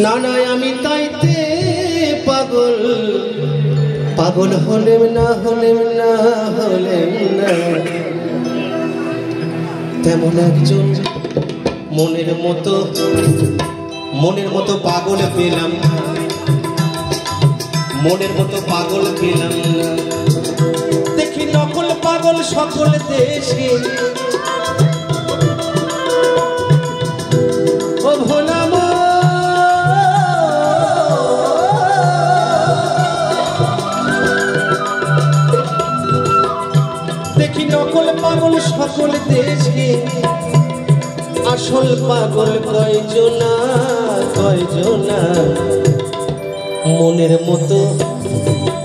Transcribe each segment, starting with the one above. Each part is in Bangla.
না না আমি তাইতে পাগল পাগল হলেম না তেমন একজন মনের মতো পাগল পেলাম না, মনের মতো পাগল পেলাম না। দেখি নকল পাগল সকল দেশে, ও ভোলা দেখি নকল পাগল সকল দেশে, আসল পাগল কয়জনা মনের মতো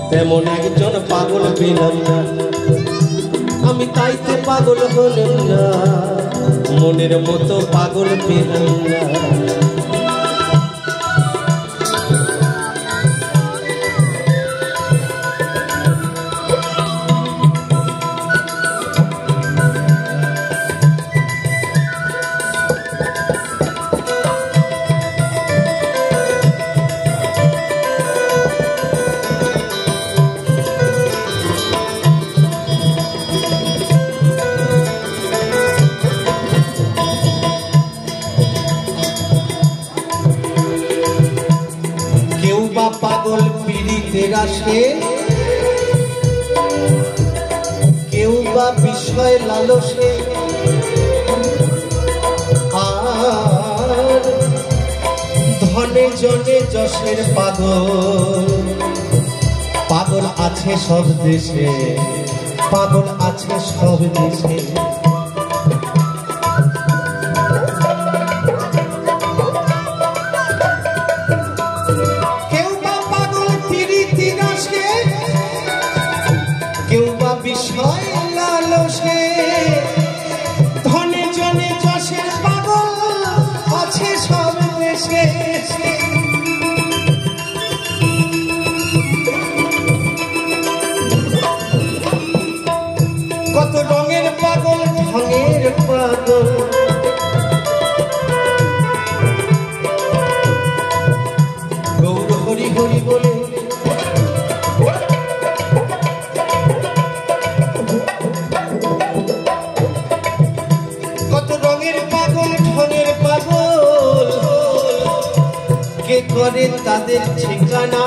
তেমন একজন পাগল পেলাম না। আমি তাইতে পাগল হলাম না, মনের মতো পাগল পেলাম না। পাগল পীড়িতের আসে, কেউ বা বিষয় লালসে, আর ধনে জনে যশের পাগল আছে সব দেশে, পাগল আছে সব দেশে। বিষয় লালসে, ধনে জনে যশের পাগল আছে সব দেশে। কত রঙের পাগল ঢঙের পাগল, গৌর হরি হরি বলে করে তাদের ঠিকানা,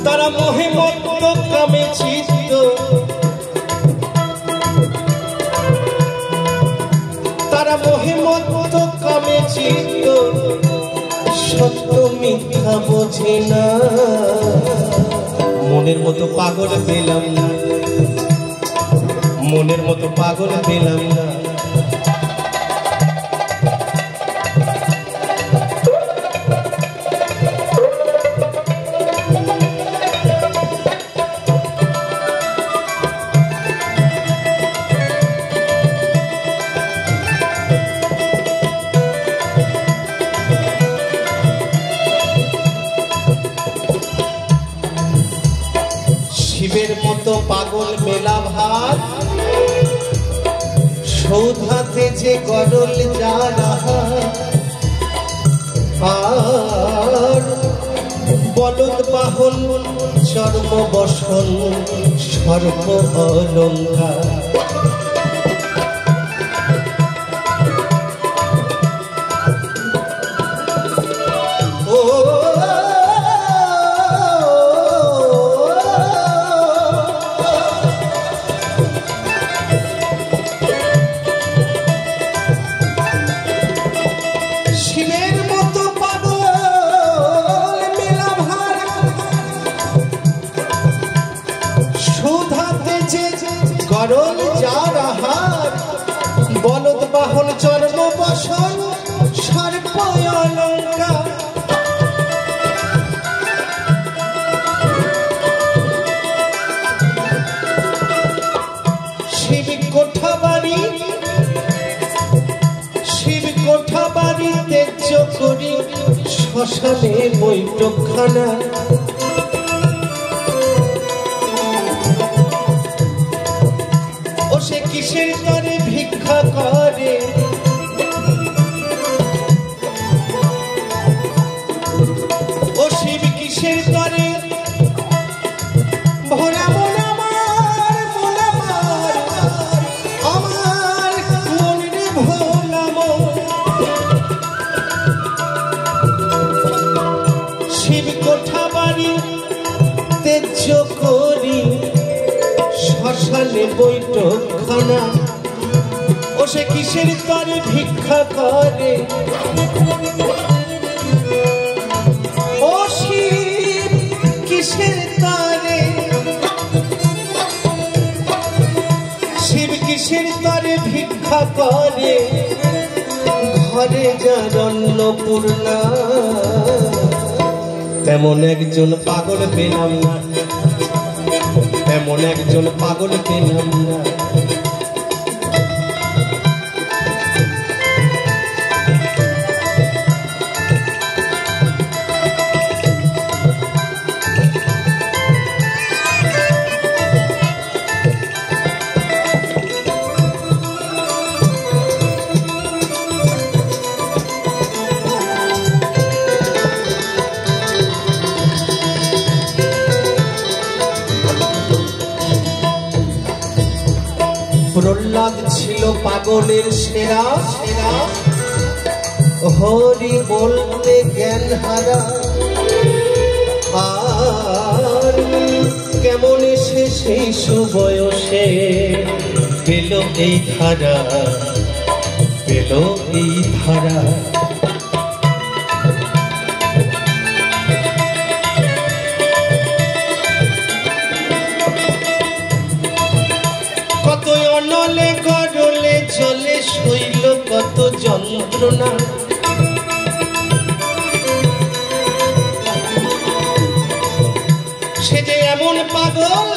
তারা মোহে মত্ত কামে চিত্ত, তারা মোহে মত্ত কামে চিত্ত, সত্য মিথ্যা বোঝে না। মনের মতো পাগল পেলাম না, মনের মতো পাগল পেলাম না। শিবের মতো পাগল মেলা ভাত, সৌধাতে যে গরল যারা, আর বলদ বাহন চর্ম বসন সর্ব অলঙ্কার। গরল যারা হাত, বলদ বাহন চর্ম বসন সর্ব অলঙ্কার। শিব কোঠা বাড়ি তেজ করি, শ্মশানে বৈঠকখানা। কিসের তরে ভিক্ষা করে, বামন শিব কোঠা বাড়ি তেজ করি শ্মশানে বৈঠকখানা ও সে কিসের তরে ভিক্ষা করে ও শিব কিসের তরে শিব কিসের তরে ভিক্ষা করে ঘরে যার অন্নপূর্ণা তেমন একজন পাগল পেলাম না তেমন একজন পাগল পেলাম না প্রহ্লাদ ছিল পাগলের সেরা হরি বলতে জ্ঞান হারা আর কেমন এসে সেই সুবয়সে পেল এই ধারা পেল এই ধারা অনলে গড়লে চলে শৈল কত যন্ত্রণা সে যে এমন পাগল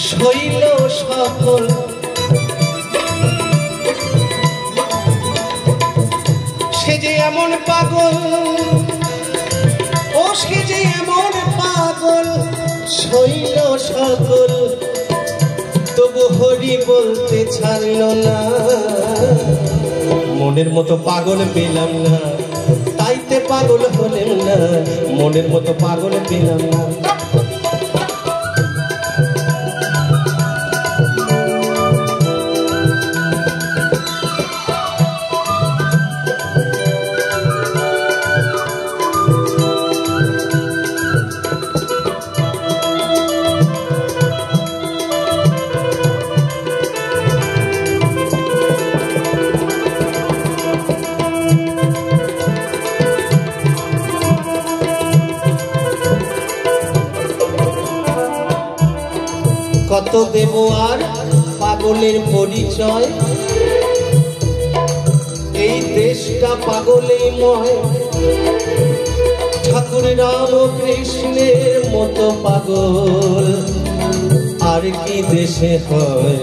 শৈল সকল সে যে এমন পাগল ও সে যে এমন পাগল শৈল সকল তবু হরি বলতে ছাড়ল না মনের মতো পাগল পেলাম না তাইতে পাগল হলেন না মনের মতো পাগল পেলাম না কত দেব আর পাগলের পরিচয় এই দেশটা পাগলেই ময় ঠাকুর রামকৃষ্ণের মতো পাগল আর কি দেশে হয়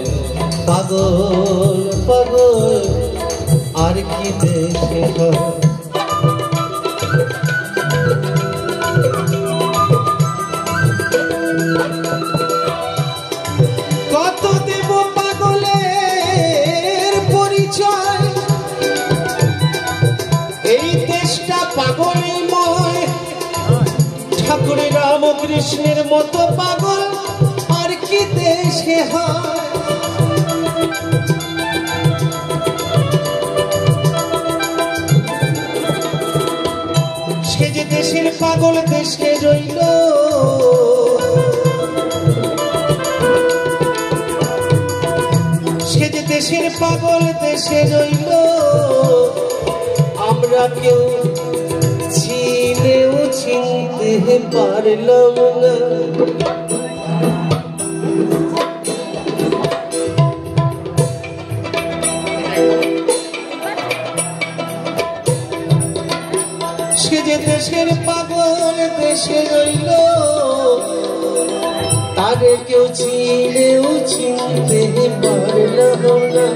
পাগল পাগল আর কি দেশে হয় ঠাকুর রামকৃষ্ণের মতো পাগল আর কি দেশে হয় সে যে দেশের পাগল দেশে রইল সে যে দেশের পাগল দেশে রইল আমরা কেউ চিনেও চিনতে পারলাম না সে যে দেশের পাগল দেশে রইল তারে কেউ চিনেও চিনতে পারলাম না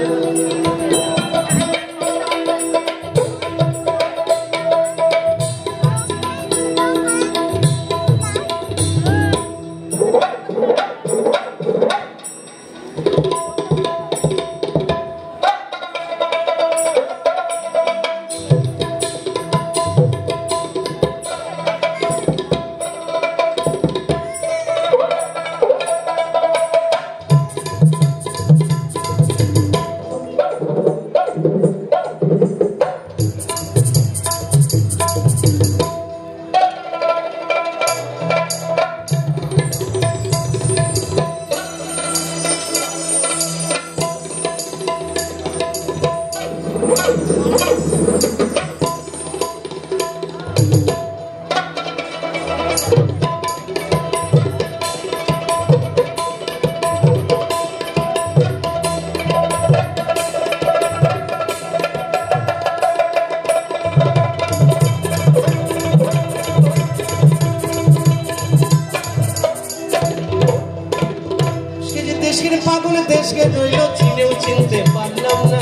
দেশের পাগল দেশকে রইল চিনেও চিনতে পারলাম না,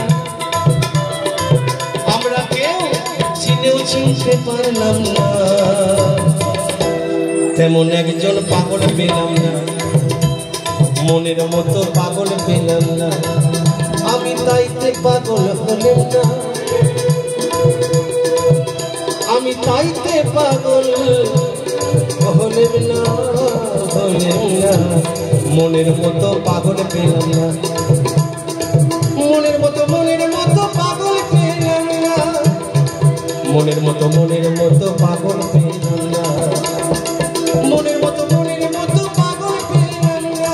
আমরা কেউ চিনেও চিনতে পারলাম না। তেমন একজন পাগল পেলাম না, মনের মতো পাগল পেলাম না, আমি তাইতে পাগল হলেম না, আমি তাইতে পাগল হলেম না, হলেম না। মনের মতো পাগল পেলাম না, মনের মতো পাগল পেলাম না, মনের মতো পাগল পেলাম না, মনের মতো পাগল পেলাম না,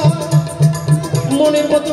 মনের মতো